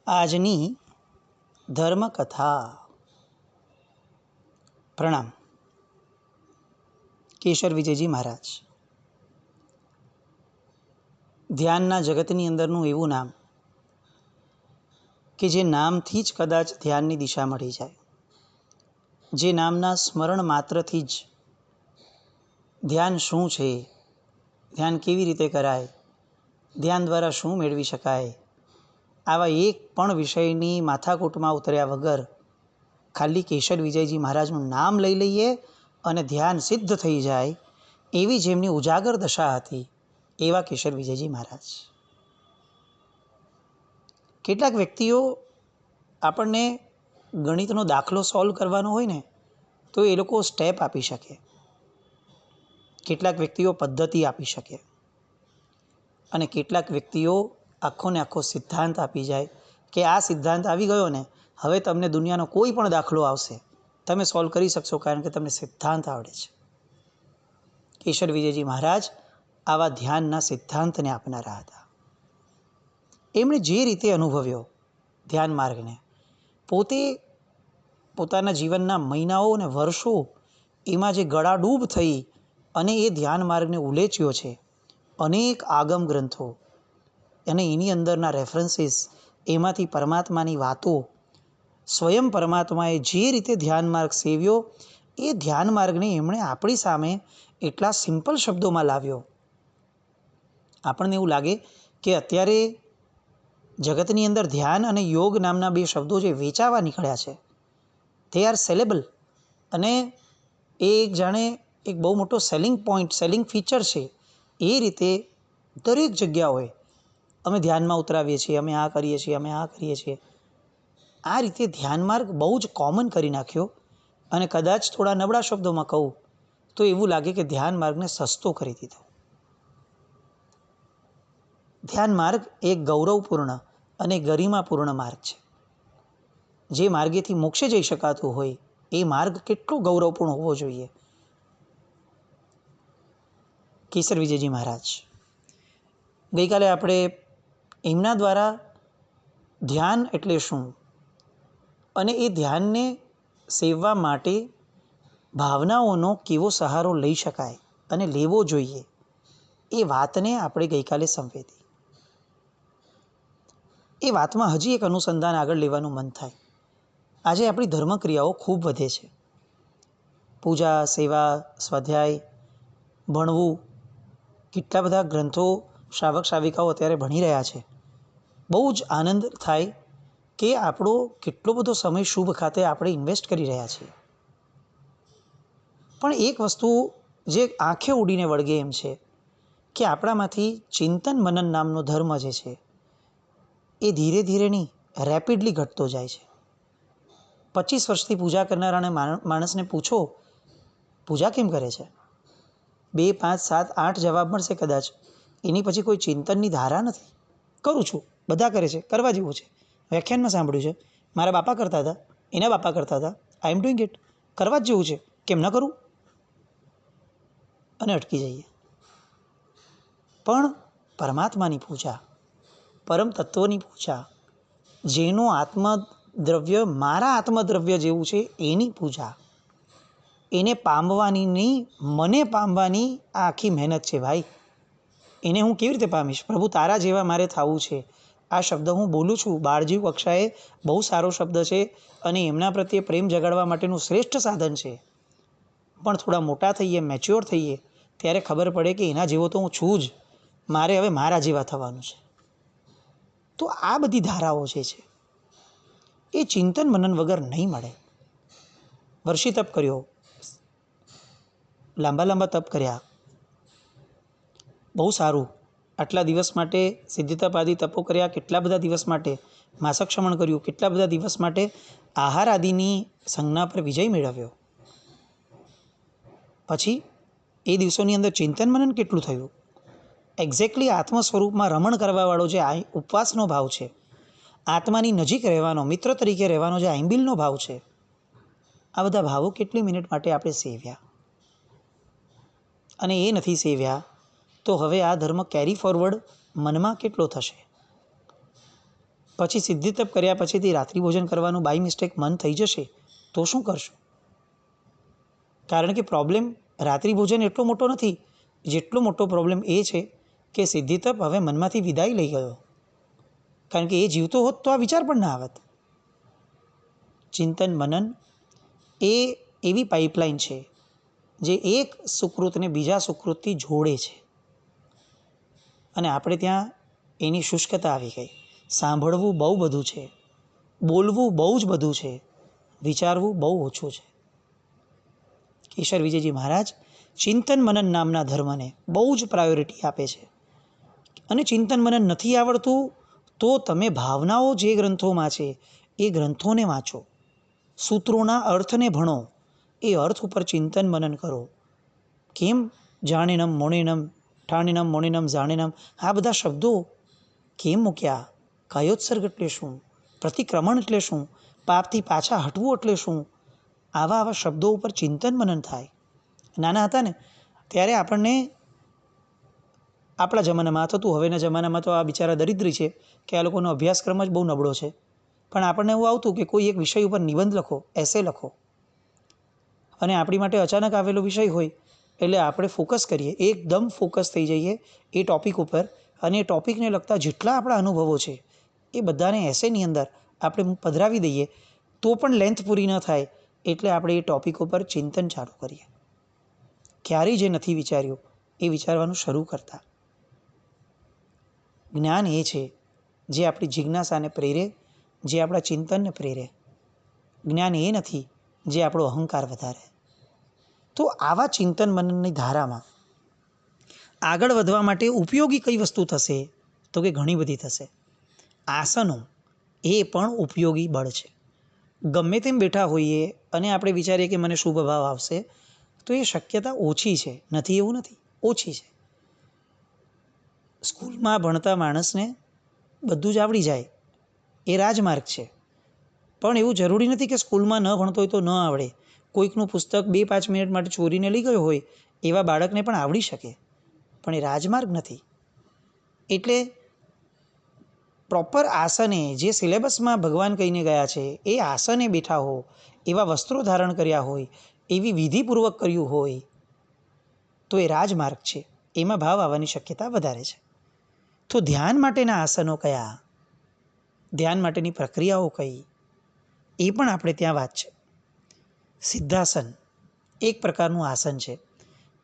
આજની ધર્મકથા. પ્રણામ. કેશર વિજયજી મહારાજ. ધ્યાનના જગતની અંદરનું એવું નામ કે જે નામથી જ કદાચ ધ્યાનની દિશા મળી જાય, જે નામના સ્મરણ માત્રથી જ ધ્યાન શું છે, ધ્યાન કેવી રીતે કરાય, ધ્યાન દ્વારા શું મેળવી શકાય, આવા એક પણ વિષયની માથાકૂટમાં ઉતર્યા વગર ખાલી કેશર વિજયજી મહારાજનું નામ લઈ લઈએ અને ધ્યાન સિદ્ધ થઈ જાય, એવી જેમની ઉજાગર દશા હતી એવા કેશર વિજયજી મહારાજ. કેટલાક વ્યક્તિઓ આપણને ગણિતનો દાખલો સોલ્વ કરવાનો હોય ને તો એ લોકો સ્ટેપ આપી શકે, કેટલાક વ્યક્તિઓ પદ્ધતિ આપી શકે અને કેટલાક વ્યક્તિઓ આખો ને આખો સિદ્ધાંત આપી જાય કે આ સિદ્ધાંત આવી ગયો ને હવે તમને દુનિયાનો કોઈ પણ દાખલો આવશે તમે સોલ્વ કરી શકશો, કારણ કે તમને સિદ્ધાંત આવડે છે. કેશર વિજયજી મહારાજ આવા ધ્યાનના સિદ્ધાંતને આપનારા હતા. એમણે જે રીતે અનુભવ્યો ધ્યાન માર્ગને, પોતે પોતાના જીવનના મહિનાઓ અને વર્ષો એમાં જે ગળાડૂબ થઈ અને એ ધ્યાન માર્ગને ઉલેચ્યો છે, અનેક આગમ ગ્રંથો અને એની અંદરના રેફરન્સીસ, એમાંથી પરમાત્માની વાતો, સ્વયં પરમાત્માએ જે રીતે ધ્યાન માર્ગ સેવ્યો એ ધ્યાન માર્ગને એમણે આપણી સામે એટલા સિમ્પલ શબ્દોમાં લાવ્યો. આપણને એવું લાગે કે અત્યારે જગતની અંદર ધ્યાન અને યોગ નામના બે શબ્દો જે વેચાવા નીકળ્યા છે, તે આર સેલેબલ અને એ એક જાણે એક બહુ મોટો સેલિંગ પોઈન્ટ, સેલિંગ ફીચર છે. એ રીતે દરેક જગ્યાઓએ અમે ધ્યાનમાં ઉતરાવીએ છીએ, અમે આ કરીએ છીએ, અમે આ કરીએ છીએ. આ રીતે ધ્યાન માર્ગ બહુ જ કોમન કરી નાખ્યો અને કદાચ થોડા નબળા શબ્દોમાં કહું તો એવું લાગે કે ધ્યાન માર્ગને સસ્તો કરી દીધો. ધ્યાન માર્ગ એક ગૌરવપૂર્ણ અને ગરિમાપૂર્ણ માર્ગ છે. જે માર્ગેથી મોક્ષે જઈ શકાતું હોય એ માર્ગ કેટલો ગૌરવપૂર્ણ હોવો જોઈએ. કેશર વિજયજી મહારાજ, ગઈકાલે આપણે એમના દ્વારા ધ્યાન એટલે શું અને એ ધ્યાનને સેવવા માટે ભાવનાઓનો કેવો સહારો લઈ શકાય અને લેવો જોઈએ એ વાતને આપણે ગઈકાલે સંવેદી. એ વાતમાં હજી એક અનુસંધાન આગળ લેવાનું મન થાય. આજે આપણી ધર્મક્રિયાઓ ખૂબ વધે છે. પૂજા, સેવા, સ્વાધ્યાય, ભણવું, કેટલા બધા ગ્રંથો શ્રાવક શ્રાવિકાઓ અત્યારે ભણી રહ્યા છે. બહુ જ આનંદ થાય કે આપણો કેટલો બધો સમય શુભ ખાતે આપણે ઇન્વેસ્ટ કરી રહ્યા છીએ. પણ એક વસ્તુ જે આંખે ઉડીને વળગે એમ છે કે આપણામાંથી ચિંતન મનન નામનો ધર્મ જે છે એ ધીરે ધીરે નહીં, રેપિડલી ઘટતો જાય છે. 25 વર્ષથી પૂજા કરનારાને માણસને પૂછો પૂજા કેમ કરે છે, 2, 5, 7, 8 જવાબ મળશે કદાચ. એની પછી કોઈ ચિંતનની ધારા નથી. કરું છું, બધા કરે છે, કરવા જેવું છે, વ્યાખ્યાનમાં સાંભળ્યું છે, મારા બાપા કરતા હતા, એના બાપા કરતા હતા, આઈ એમ ડુઈંગ ઇટ, કરવા જ જેવું છે, કેમ ન કરું, અને અટકી જઈએ. પણ પરમાત્માની પૂજા, પરમ તત્વની પૂજા, જેનું આત્મદ્રવ્ય મારા આત્મદ્રવ્ય જેવું છે એની પૂજા, એને પામવાની નહીં, મને પામવાની આ આખી મહેનત છે ભાઈ. એને હું કેવી રીતે પામીશ? પ્રભુ તારા જેવા મારે થવું છે. આ શબ્દ હું બોલું છું, બાળજીવ કક્ષાએ બહુ સારો શબ્દ છે અને એમના પ્રત્યે પ્રેમ જગાડવા માટેનું શ્રેષ્ઠ સાધન છે. પણ થોડા મોટા થઈએ, મેચ્યોર થઈએ ત્યારે ખબર પડે કે એના જેવો તો હું છું જ, મારે હવે મારા જેવા થવાનું છે. તો આ બધી ધારાઓ જે છે એ ચિંતન મનન વગર નહીં મળે. વર્ષી તપ કર્યો, લાંબા લાંબા તપ કર્યા, બહુ સારું. આટલા દિવસ માટે સિદ્ધિતપ આદિ તપો કર્યા, કેટલા બધા દિવસ માટે માસક ક્ષમણ કર્યું, કેટલા બધા દિવસ માટે આહાર આદિની સંજ્ઞા પર વિજય મેળવ્યો. પછી એ દિવસોની અંદર ચિંતન મનન કેટલું થયું? એક્ઝેક્ટલી આત્મ સ્વરૂપમાં રમણ કરવાવાળો જે ઉપવાસનો ભાવ છે, આત્માની નજીક રહેવાનો, મિત્ર તરીકે રહેવાનો જે આંબિલનો ભાવ છે, આ બધા ભાવો કેટલી મિનિટ માટે આપણે સેવ્યા? અને એ નથી સેવ્યા તો હવે આ ધર્મ કેરી ફોરવર્ડ મનમાં કેટલો થશે? પછી સિદ્ધિ તપ કર્યા પછીથી રાત્રિ ભોજન કરવાનું બાય મિસ્ટેક મન થઈ જશે તો શું કરશું? કારણ કે પ્રોબ્લેમ રાત્રિ ભોજન એટલો મોટો નથી, જેટલો મોટો પ્રોબ્લેમ એ છે કે સિદ્ધિ તપ હવે મનમાંથી વિદાય લઈ ગયો. કારણ કે એ જીવતો હોત તો આ વિચાર પણ ના આવત. ચિંતન મનન એ એવી પાઇપલાઇન છે જે એક સુકૃતને બીજા સુકૃતથી જોડે છે. અને આપણે ત્યાં એની શુષ્કતા આવી ગઈ. સાંભળવું બહુ બધું છે, બોલવું બહુ જ બધું છે, વિચારવું બહુ ઓછું છે. કેશર વિજયજી મહારાજ ચિંતન મનન નામના ધર્મને બહુ જ પ્રાયોરિટી આપે છે. અને ચિંતન મનન નથી આવડતું તો તમે ભાવનાઓ જે ગ્રંથોમાં છે એ ગ્રંથોને વાંચો, સૂત્રોના અર્થને ભણો, એ અર્થ ઉપર ચિંતન મનન કરો. કેમ જાણેનમ મોણેનમ ઠાણેનમ મોણેનમ જાણેનમ આ બધા શબ્દો કેમ મૂક્યા? કાયોત્સર્ગ એટલે શું? પ્રતિક્રમણ એટલે શું? પાપથી પાછા હટવું એટલે શું? આવા શબ્દો ઉપર ચિંતન મનન થાય. નાના હતા ને ત્યારે આપણને આપણા જમાનામાં થતું, હવેના જમાનામાં તો આ બિચારા દરિદ્રી છે કે આ લોકોનો અભ્યાસક્રમ જ બહુ નબળો છે. પણ આપણને એવું આવતું કે કોઈ એક વિષય ઉપર નિબંધ લખો, એસે લખો, અને આપણી માટે અચાનક આવેલો વિષય હોય એટલે આપણે ફોકસ કરીએ, એકદમ ફોકસ થઈ જઈએ એ ટૉપિક ઉપર, અને એ ટૉપિકને લગતા જેટલા આપણા અનુભવો છે એ બધાને એસેની અંદર આપણે પધરાવી દઈએ તો પણ લેન્થ પૂરી ન થાય. એટલે આપણે એ ટૉપિક ઉપર ચિંતન ચાલુ કરીએ. ક્યારેય જે નથી વિચાર્યું એ વિચારવાનું શરૂ કરતા. જ્ઞાન એ છે જે આપણી જિજ્ઞાસાને પ્રેરે, જે આપણા ચિંતનને પ્રેરે. જ્ઞાન એ નથી જે આપણો અહંકાર વધારે. તો આવા ચિંતન મનનની ધારામાં આગળ વધવા માટે ઉપયોગી કઈ વસ્તુ થશે? તો કે ઘણી બધી થશે. આસનો એ પણ ઉપયોગી બળ છે. ગમે તેમ બેઠા હોઈએ અને આપણે વિચારીએ કે મને શુભ ભાવ આવશે, તો એ શક્યતા ઓછી છે. નથી એવું નથી, ઓછી છે. સ્કૂલમાં ભણતા માણસને બધું જ આવડી જાય એ રાજમાર્ગ છે. પણ એવું જરૂરી નથી કે સ્કૂલમાં ન ભણતો હોય તો ન આવડે. કોઈકનું પુસ્તક 2-5 મિનિટ માટે ચોરીને લઈ ગયો હોય એવા બાળકને પણ આવડી શકે, પણ એ રાજમાર્ગ નથી. એટલે પ્રોપર આસને, જે સિલેબસમાં ભગવાન કહીને ગયા છે એ આસને બેઠા હો, એવા વસ્ત્રો ધારણ કર્યા હોય, એવી વિધિપૂર્વક કર્યું હોય તો એ રાજમાર્ગ છે. એમાં ભાવ આવવાની શક્યતા વધારે છે. તો ધ્યાન માટેના આસનો કયા? ધ્યાન માટેની પ્રક્રિયાઓ કઈ? એ પણ આપણે ત્યાં વાત છે. સિદ્ધાસન એક પ્રકારનું આસન છે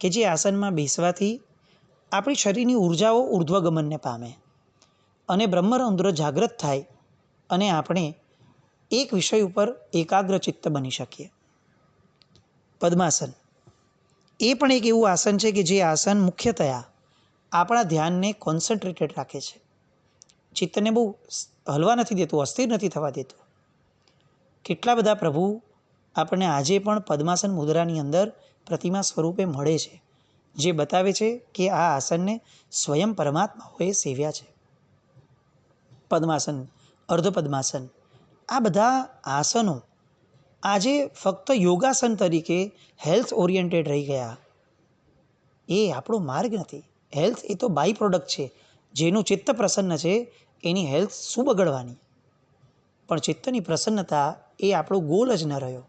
કે જે આસનમાં બેસવાથી આપણી શરીરની ઉર્જાઓ ઉર્ધ્વગમનને પામે અને બ્રહ્મરંધ્ર જાગૃત થાય અને આપણે એક વિષય ઉપર એકાગ્ર ચિત્ત બની શકીએ. પદ્માસન એ પણ એક એવું આસન છે કે જે આસન મુખ્યતયા આપણા ધ્યાનને કોન્સન્ટ્રેટેડ રાખે છે. ચિત્તને બહુ હલવા નથી દેતું, અસ્થિર નથી થવા દેતું. કેટલા બધા પ્રભુ આપણને આજે પણ પદ્માસન મુદ્રાની અંદર પ્રતિમા સ્વરૂપે મળે છે, જે બતાવે છે કે આ આસનને સ્વયં પરમાત્માઓએ સેવ્યા છે. પદ્માસન, અર્ધ પદ્માસન, આ બધા આસનો આજે ફક્ત યોગાસન તરીકે હેલ્થ ઓરિએન્ટેડ રહી ગયા. એ આપણો માર્ગ નથી. હેલ્થ એ તો બાય પ્રોડક્ટ છે. જેનું ચિત્ત પ્રસન્ન છે એની હેલ્થ શું બગડવાની? પણ ચિત્તની પ્રસન્નતા એ આપણો ગોલ જ ન રહ્યો.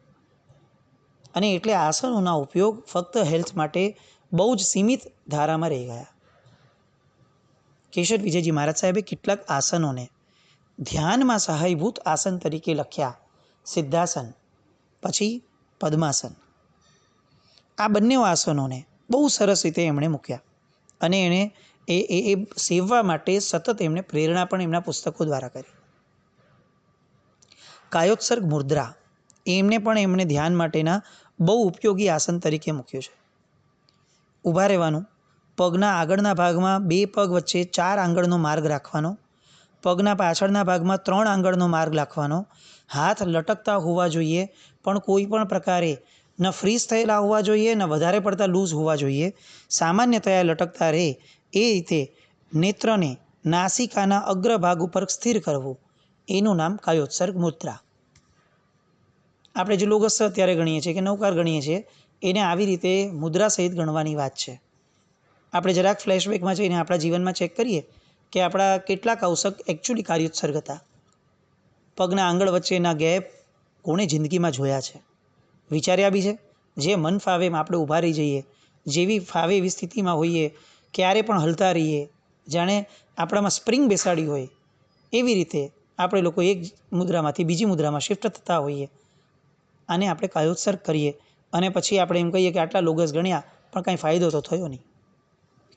અને એટલે આસનોના ઉપયોગ ફક્ત હેલ્થ માટે બહુ જ સીમિત ધારામાં રહી ગયા. કેશર વિજયજી મહારાજ સાહેબે કેટલાક આસનોને ધ્યાનમાં સહાયભૂત આસન તરીકે લખ્યા. સિદ્ધાસન, પછી પદ્માસન. આ બંને આસનોને બહુ સરસ રીતે એમણે મૂક્યા અને એણે એ સેવવા માટે સતત એમણે પ્રેરણા પણ એમના પુસ્તકો દ્વારા કરી. કાયોત્સર્ગ મુદ્રા એમણે ધ્યાન માટેના બહુ ઉપયોગી આસન તરીકે મૂક્યું છે. ઊભા રહેવાનું, પગના આગળના ભાગમાં 2 પગ વચ્ચે 4 આંગળનો માર્ગ રાખવાનો, પગના પાછળના ભાગમાં 3 આંગળનો માર્ગ રાખવાનો, હાથ લટકતા હોવા જોઈએ પણ કોઈ પણ પ્રકારે ન ફ્રીઝ થયેલા હોવા જોઈએ, ન વધારે પડતા લૂઝ હોવા જોઈએ, સામાન્યતયા લટકતા રહે એ રીતે નેત્રને નાસિકાના અગ્રભાગ ઉપર સ્થિર કરવું, એનું નામ કાયોત્સર્ગ મુદ્રા. આપણે જે લોગસ અત્યારે ગણીએ છીએ કે નૌકાર ગણીએ છીએ એને આવી રીતે મુદ્રા સહિત ગણવાની વાત છે. આપણે જરાક ફ્લેશબેકમાં જઈને આપણા જીવનમાં ચેક કરીએ કે આપણા કેટલાક અવસક એકચ્યુઅલી કાર્યોત્સર્ગ હતા. પગના આંગળ વચ્ચેના ગેપ કોણે જિંદગીમાં જોયા છે? વિચાર્યા બી છે? જે મન ફાવે એમ આપણે ઊભા રહી જઈએ, જેવી ફાવે એવી સ્થિતિમાં હોઈએ, ક્યારે પણ હલતા રહીએ, જાણે આપણામાં સ્પ્રિંગ બેસાડી હોય એવી રીતે આપણે લોકો એક મુદ્રામાંથી બીજી મુદ્રામાં શિફ્ટ થતા હોઈએ. આને આપણે કાયોત્સર્ગ કરીએ અને પછી આપણે એમ કહીએ કે આટલા લોગસ ગણ્યા પણ કાંઈ ફાયદો તો થયો નહીં.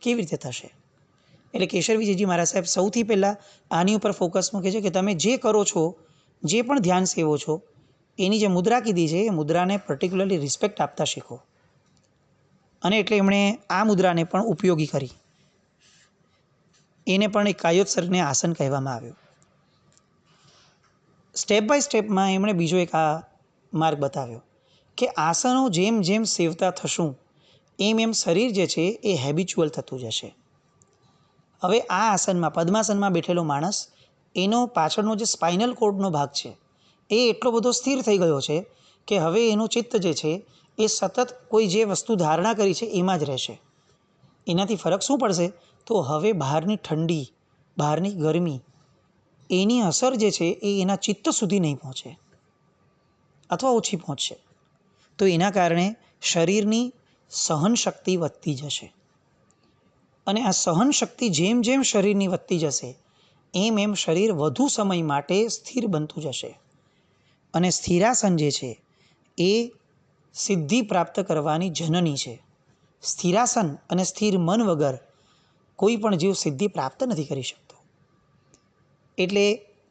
કેવી રીતે થશે? એટલે કેશર વિજયજી મહારાજ સાહેબ સૌથી પહેલાં આની ઉપર ફોકસ મૂકે છે કે તમે જે કરો છો, જે પણ ધ્યાન સેવો છો, એની જે મુદ્રા કીધી છે એ મુદ્રાને પર્ટિક્યુલરલી રિસ્પેક્ટ આપતા શીખો. અને એટલે એમણે આ મુદ્રાને પણ ઉપયોગી કરી. એને પણ એક કાયોત્સર્ગને આસન કહેવામાં આવ્યું. સ્ટેપ બાય સ્ટેપમાં એમણે બીજો એક આ માર્ગ બતાવ્યો કે આસનો જેમ જેમ સેવતા થશું એમ એમ શરીર જે છે એ હેબિચ્યુઅલ થતું જશે. હવે આ આસનમાં પદ્માસનમાં બેઠેલો માણસ, એનો પાછળનો જે સ્પાઇનલ કોર્ડનો ભાગ છે એ એટલો બધો સ્થિર થઈ ગયો છે કે હવે એનું ચિત્ત જે છે એ સતત કોઈ જે વસ્તુ ધારણા કરી છે એમાં જ રહેશે. એનાથી ફરક શું પડશે? તો હવે બહારની ઠંડી, બહારની ગરમી, એની અસર જે છે એ એના ચિત્ત સુધી નહીં પહોંચે અથવા ઓછી પહોંચશે. તો એના કારણે શરીરની સહનશક્તિ વધતી જશે. અને આ સહનશક્તિ જેમ જેમ શરીરની વધતી જશે એમ એમ શરીર વધુ સમય માટે સ્થિર બનતું જશે. અને સ્થિરાસન જે છે એ સિદ્ધિ પ્રાપ્ત કરવાની જનની છે. સ્થિરાસન અને સ્થિર મન વગર કોઈ પણ જીવ સિદ્ધિ પ્રાપ્ત નથી કરી શકતો. એટલે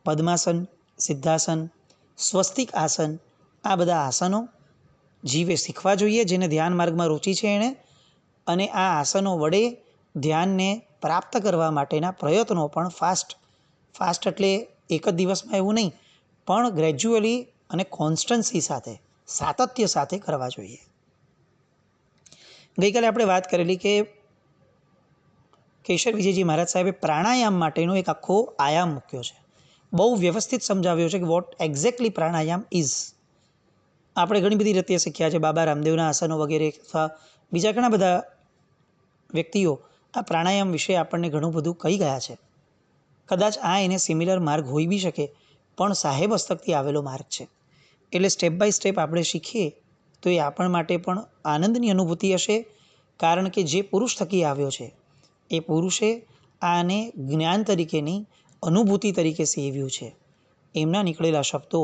પદ્માસન, સિદ્ધાસન, સ્વસ્તિક આસન, આ બધા આસનો જીવે શીખવા જોઈએ, જેને ધ્યાન માર્ગમાં રુચિ છે એણે. અને આ આસનો વડે ધ્યાનને પ્રાપ્ત કરવા માટેના પ્રયત્નો પણ ફાસ્ટ એટલે એક જ દિવસમાં એવું નહીં, પણ ગ્રેજ્યુઅલી અને કોન્સ્ટન્સી સાથે, સાતત્ય સાથે કરવા જોઈએ. ગઈકાલે આપણે વાત કરેલી કે કેશર વિજયજી મહારાજ સાહેબે પ્રાણાયામ માટેનો એક આખો આયામ મૂક્યો છે. બહુ વ્યવસ્થિત સમજાવ્યો છે કે વોટ એક્ઝેક્ટલી પ્રાણાયામ ઇઝ. આપણે ઘણી બધી રીતે શીખ્યા છે, બાબા રામદેવના આસનો વગેરે, અથવા બીજા ઘણા બધા વ્યક્તિઓ આ પ્રાણાયામ વિશે આપણને ઘણું બધું કહી ગયા છે. કદાચ આ એને સિમિલર માર્ગ હોઈ બી શકે, પણ સાહેબ હસ્તકથી આવેલો માર્ગ છે. એટલે સ્ટેપ બાય સ્ટેપ આપણે શીખીએ તો એ આપણ માટે પણ આનંદની અનુભૂતિ હશે. કારણ કે જે પુરુષ થકી આવ્યો છે એ પુરુષે આને જ્ઞાન તરીકે નહીં, અનુભૂતિ તરીકે સેવ્યું છે. એમના નીકળેલા શબ્દો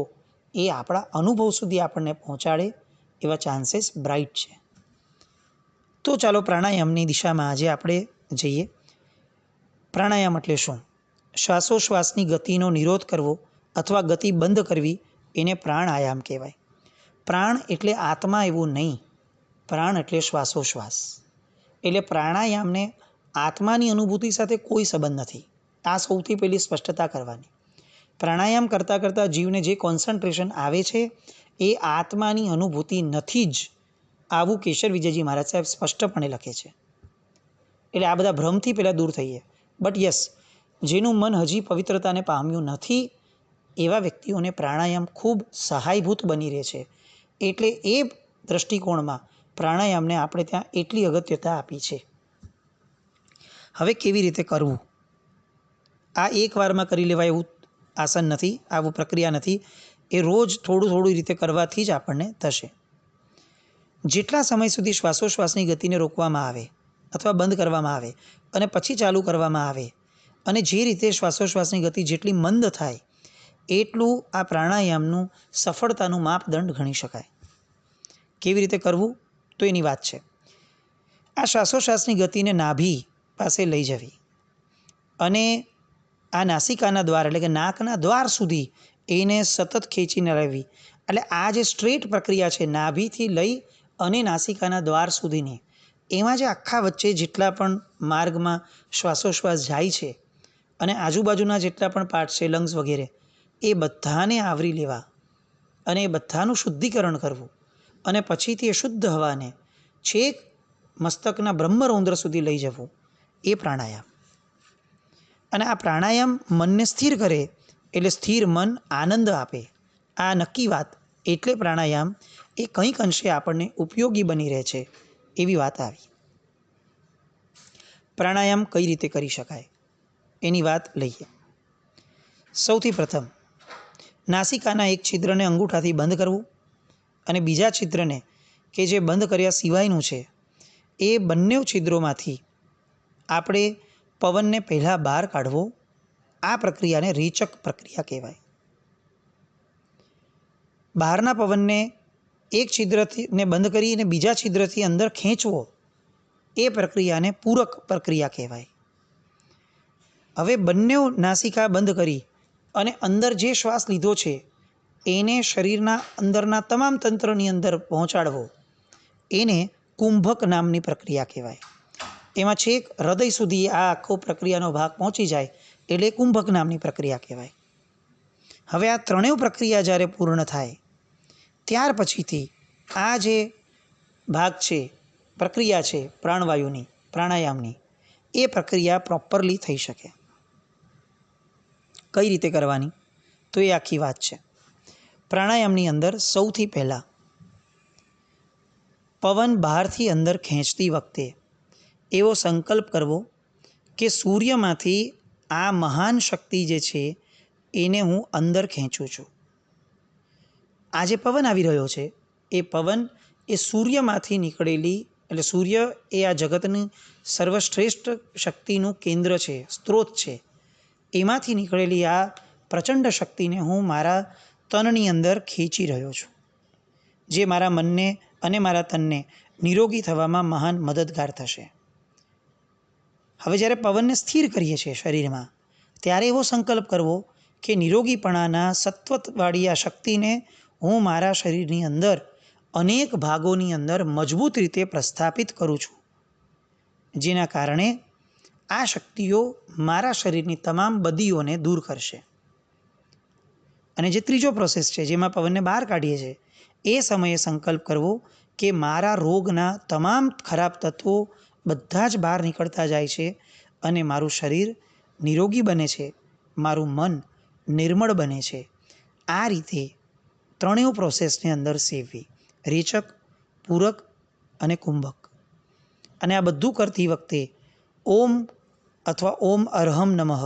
એ આપણા અનુભવ સુધી આપણને પહોંચાડે એવા ચાન્સીસ બ્રાઇટ છે. તો ચાલો પ્રાણાયામની દિશામાં આજે આપણે જઈએ. પ્રાણાયામ એટલે શું? શ્વાસોશ્વાસની ગતિનો નિરોધ કરવો અથવા ગતિ બંધ કરવી એને પ્રાણાયામ કહેવાય. પ્રાણ એટલે આત્મા એવું નહીં, પ્રાણ એટલે શ્વાસોશ્વાસ. એટલે પ્રાણાયામને આત્માની અનુભૂતિ સાથે કોઈ સંબંધ નથી. આ સૌથી પહેલી સ્પષ્ટતા કરવાની. પ્રાણાયામ કરતાં કરતાં જીવને જે કોન્સન્ટ્રેશન આવે છે એ આત્માની અનુભૂતિ નથી જ, આવું કેશર વિજયજી મહારાજ સાહેબ સ્પષ્ટપણે લખે છે. એટલે આ બધા ભ્રમથી પહેલાં દૂર થઈએ. બટ યસ, જેનું મન હજી પવિત્રતાને પામ્યું નથી એવા વ્યક્તિઓને પ્રાણાયામ ખૂબ સહાયભૂત બની રહે છે. એટલે એ દૃષ્ટિકોણમાં પ્રાણાયામને આપણે ત્યાં એટલી અગત્યતા આપી છે. હવે કેવી રીતે કરવું? આ એક વારમાં કરી લેવાય એવું આસન નથી, આવું પ્રક્રિયા નથી. એ રોજ થોડું થોડું રીતે કરવાથી જ આપણને થશે. જેટલા સમય સુધી શ્વાસોશ્વાસની ગતિને રોકવામાં આવે અથવા બંધ કરવામાં આવે અને પછી ચાલુ કરવામાં આવે, અને જે રીતે શ્વાસોશ્વાસની ગતિ જેટલી મંદ થાય એટલું આ પ્રાણાયામનું સફળતાનું માપદંડ ગણી શકાય. કેવી રીતે કરવું? તો એની વાત છે. આ શ્વાસોશ્વાસની ગતિને નાભી પાસે લઈ જવી અને આ નાસિકાના દ્વાર એટલે કે નાકના દ્વાર સુધી એને સતત ખેંચીને રહેવી. એટલે આ જે સ્ટ્રેટ પ્રક્રિયા છે નાભીથી લઈ અને નાસિકાના દ્વાર સુધીની, એમાં જે આખા વચ્ચે જેટલા પણ માર્ગમાં શ્વાસોશ્વાસ જાય છે અને આજુબાજુના જેટલા પણ પાર્ટ છે, લંગ્સ વગેરે, એ બધાને આવરી લેવા અને એ બધાનું શુદ્ધિકરણ કરવું અને પછીથી એ શુદ્ધ હવાને છેક મસ્તકના બ્રહ્મરૌદ્ર સુધી લઈ જવું, એ પ્રાણાયામ. અને આ પ્રાણાયામ મનને સ્થિર કરે, એટલે સ્થિર મન આનંદ આપે. આ નક્કી વાત. એટલે પ્રાણાયામ એ કંઈક અંશે આપણને ઉપયોગી બની રહે છે એવી વાત આવી. પ્રાણાયામ કઈ રીતે કરી શકાય એની વાત લઈએ. સૌથી પ્રથમ નાસિકાના એક છિદ્રને અંગૂઠાથી બંધ કરવું અને બીજા છિદ્રને કે જે બંધ કર્યા સિવાયનું છે એ બંને છિદ્રોમાંથી આપણે પવનને પહેલાં બહાર કાઢવો. આ પ્રક્રિયાને રેચક પ્રક્રિયા કહેવાય. બહારના પવનને એક છિદ્રને બંધ કરી અને બીજા છિદ્રથી અંદર ખેંચવો, એ પ્રક્રિયાને પૂરક પ્રક્રિયા કહેવાય. હવે બંને નાસિકા બંધ કરી અને અંદર જે શ્વાસ લીધો છે એને શરીરના અંદરના તમામ તંત્રની અંદર પહોંચાડવો, એને કુંભક નામની પ્રક્રિયા કહેવાય. એમાં છેક હૃદય સુધી આ આખો પ્રક્રિયાનો ભાગ પહોંચી જાય એટલે કુંભક નામની પ્રક્રિયા કહેવાય. હવે આ ત્રણેય પ્રક્રિયા જ્યારે પૂર્ણ થાય ત્યાર પછીથી આ જે ભાગ છે, પ્રક્રિયા છે પ્રાણવાયુની, પ્રાણાયામની, એ પ્રક્રિયા પ્રોપરલી થઈ શકે. કઈ રીતે કરવાની તો એ આખી વાત છે. પ્રાણાયામની અંદર સૌથી પહેલાં પવન બહારથી અંદર ખેંચતી વખતે એવો સંકલ્પ કરવો કે સૂર્યમાંથી આ મહાન શક્તિ જે છે એને હું અંદર ખેંચું છું. આ જે પવન આવી રહ્યો છે એ પવન એ સૂર્યમાંથી નીકળેલી, એટલે સૂર્ય એ આ જગતની સર્વશ્રેષ્ઠ શક્તિનું કેન્દ્ર છે, સ્ત્રોત છે. એમાંથી નીકળેલી આ પ્રચંડ શક્તિને હું મારા તનની અંદર ખેંચી રહ્યો છું, જે મારા મનને અને મારા તનને નિરોગી થવામાં મહાન મદદગાર થશે. હવે જ્યારે પવનને સ્થિર કરીએ છીએ શરીરમાં ત્યારે એવો સંકલ્પ કરવો કે નિરોગીપણાના સત્વવાળી આ શક્તિને હું મારા શરીરની અંદર અનેક ભાગોની અંદર મજબૂત રીતે પ્રસ્થાપિત કરું છું, જેના કારણે આ શક્તિઓ મારા શરીરની તમામ બદીઓને દૂર કરશે. અને જે ત્રીજો પ્રોસેસ છે જેમાં પવનને બહાર કાઢીએ છીએ એ સમયે સંકલ્પ કરવો કે મારા રોગના તમામ ખરાબ તત્વો બધા જ બહાર નીકળતા જાય છે અને મારું શરીર નિરોગી બને છે, મારું મન નિર્મળ બને છે. આ રીતે ત્રણેય પ્રોસેસની અંદર સેવવી, રેચક, પૂરક અને કુંભક. અને આ બધું કરતી વખતે ઓમ અથવા ઓમ અર્હમ નમઃ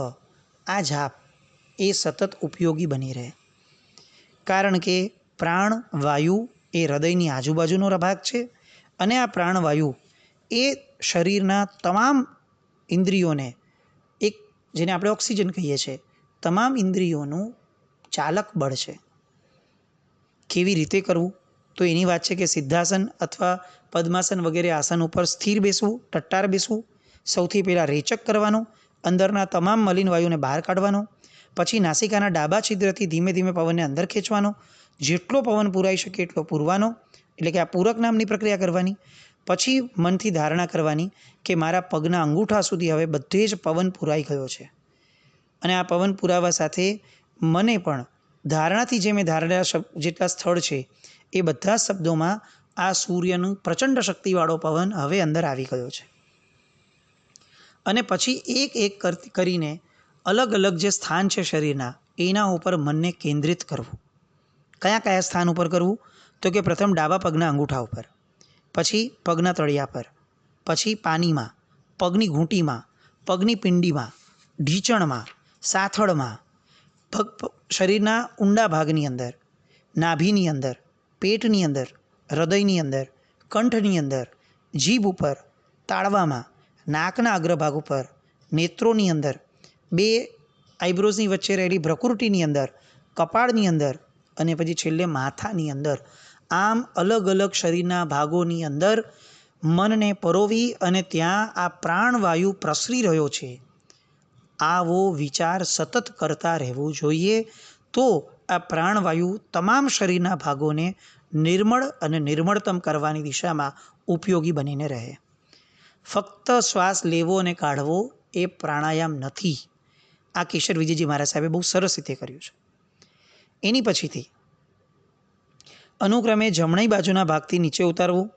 આ જાપ એ સતત ઉપયોગી બની રહે. કારણ કે પ્રાણવાયુ એ હૃદયની આજુબાજુનો ભાગ છે અને આ પ્રાણવાયુ એ શરીરના તમામ ઇન્દ્રિયોને, એક જેને આપણે ઓક્સિજન કહીએ છીએ, તમામ ઇન્દ્રિયોનું ચાલક બળ છે. કેવી રીતે કરવું તો એની વાત છે કે સિદ્ધાસન અથવા પદ્માસન વગેરે આસન ઉપર સ્થિર બેસવું, ટટ્ટાર બેસવું. સૌથી પહેલાં રેચક કરવાનો, અંદરના તમામ મલિન વાયુને બહાર કાઢવાનો. પછી નાસિકાના ડાબા છિદ્રથી ધીમે ધીમે પવનને અંદર ખેંચવાનો, જેટલો પવન પુરાઈ શકે એટલો પૂરવાનો, એટલે કે આ પૂરક નામની પ્રક્રિયા કરવાની. પછી મનથી ધારણા કરવાની કે મારા પગના અંગૂઠા સુધી હવે બધે જ પવન પુરાઈ ગયો છે અને આ પવન પુરાવા સાથે મને પણ ધારણાથી જે મેં ધારેલા જેટલા સ્થળ છે એ બધા શબ્દોમાં આ સૂર્યનું પ્રચંડ શક્તિવાળો પવન હવે અંદર આવી ગયો છે. અને પછી એક એક કરીને અલગ અલગ જે સ્થાન છે શરીરના એના ઉપર મનને કેન્દ્રિત કરવું. કયા કયા સ્થાન ઉપર કરવું તો કે પ્રથમ ડાબા પગના અંગૂઠા ઉપર, પછી પગના તળિયા પર, પછી પાનીમાં, પગની ઘૂંટીમાં, પગની પિંડીમાં, ઢીંચણમાં, સાથળમાં, શરીરના ઊંડા ભાગની અંદર, નાભીની અંદર, પેટની અંદર, હૃદયની અંદર, કંઠની અંદર, જીભ ઉપર, તાળવામાં, નાકના અગ્રભાગ ઉપર, નેત્રોની અંદર, બે આઈબ્રોઝની વચ્ચે રહેલી ભ્રકુટીની અંદર, કપાળની અંદર અને પછી છેલ્લે માથાની અંદર. આમ અલગ અલગ શરીરના ભાગોની અંદર મનને પરોવી અને ત્યાં આ પ્રાણવાયુ પ્રસરી રહ્યો છે આવો વિચાર સતત કરતા રહેવું જોઈએ. તો આ પ્રાણવાયુ તમામ શરીરના ભાગોને નિર્મળ અને નિર્મળતમ કરવાની દિશામાં ઉપયોગી બનીને રહે. ફક્ત શ્વાસ લેવો અને કાઢવો એ પ્રાણાયામ નથી. આ કેશર વિજયજી મહારાજ સાહેબે બહુ સરસ રીતે કર્યું છે. એની પછીથી અનુક્રમે જમણી બાજુના ભાગથી નીચે ઉતારવું,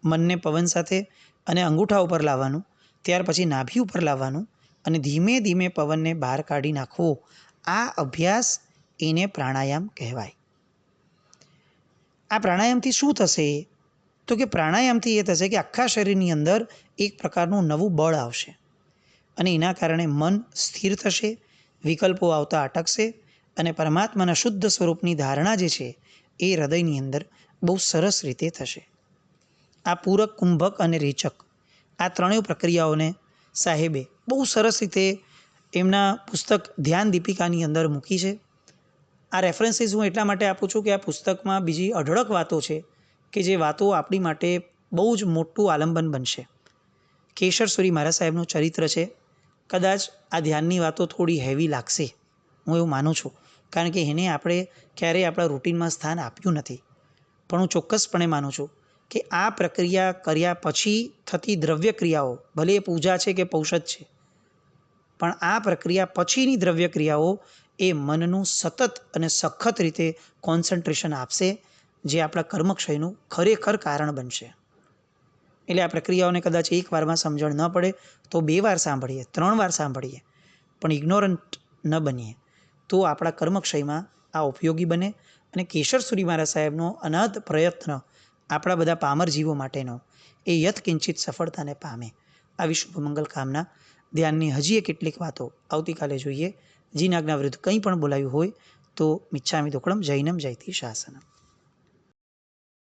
મનને પવન સાથે અને અંગૂઠા ઉપર લાવવાનું, ત્યાર પછી નાભી ઉપર લાવવાનું અને ધીમે ધીમે પવનને બહાર કાઢી નાખવો. આ અભ્યાસ એને પ્રાણાયામ કહેવાય. આ પ્રાણાયામથી શું થશે તો કે પ્રાણાયામથી એ થશે કે આખા શરીરની અંદર એક પ્રકારનું નવું બળ આવશે અને એના કારણે મન સ્થિર થશે, વિકલ્પો આવતા અટકશે અને પરમાત્માના શુદ્ધ સ્વરૂપની ધારણા જે છે એ હૃદયની અંદર બહુ સરસ રીતે થશે. આ પૂરક, કુંભક અને રેચક આ ત્રણેય પ્રક્રિયાઓને સાહેબે બહુ સરસ રીતે એમના પુસ્તક ધ્યાન દીપિકાની અંદર મૂકી છે. આ રેફરન્સીસ હું એટલા માટે આપું છું કે આ પુસ્તકમાં બીજી અઢળક વાતો છે કે જે વાતો આપણી માટે બહુ જ મોટું આલંબન બનશે. કેશર સુરી મહારાજ સાહેબનું ચરિત્ર છે. કદાચ આ ધ્યાનની વાતો થોડી હેવી લાગશે, હું એવું માનું છું, કારણ કે એને આપણે ક્યારેય આપણા રૂટિનમાં સ્થાન આપ્યું નથી. પણ હું ચોક્કસપણે માનું છું કે આ પ્રક્રિયા કર્યા પછી થતી દ્રવ્ય ક્રિયાઓ, ભલે એ પૂજા છે કે પૌષધ છે, પણ આ પ્રક્રિયા પછીની દ્રવ્ય ક્રિયાઓ એ મનનું સતત અને સખત રીતે કોન્સન્ટ્રેશન આપશે, જે આપણા કર્મક્ષયનું ખરેખર કારણ બનશે. એટલે આ પ્રક્રિયાઓને કદાચ એક વારમાં સમજણ ન પડે તો 2 વાર સાંભળીએ, 3 વાર સાંભળીએ, પણ ઇગ્નોરન્ટ ન બનીએ તો આપણા કર્મક્ષયમાં આ ઉપયોગી બને. અને કેશર સુરી મહારાજ સાહેબનો અનહદ પ્રયત્ન આપણા બધા પામર જીવો માટેનો એ યત્કિંચિત સફળતાને પામે. આવી શુભ મંગલ કામના. ધ્યાનની હજી કેટલીક વાતો આવતીકાલે જોઈએ. જીન આજ્ઞા વિરુદ્ધ કંઈ પણ બોલાયું હોય તો મિચ્છામિ દુક્કડમ જૈનમ જયતિ શાસનમ.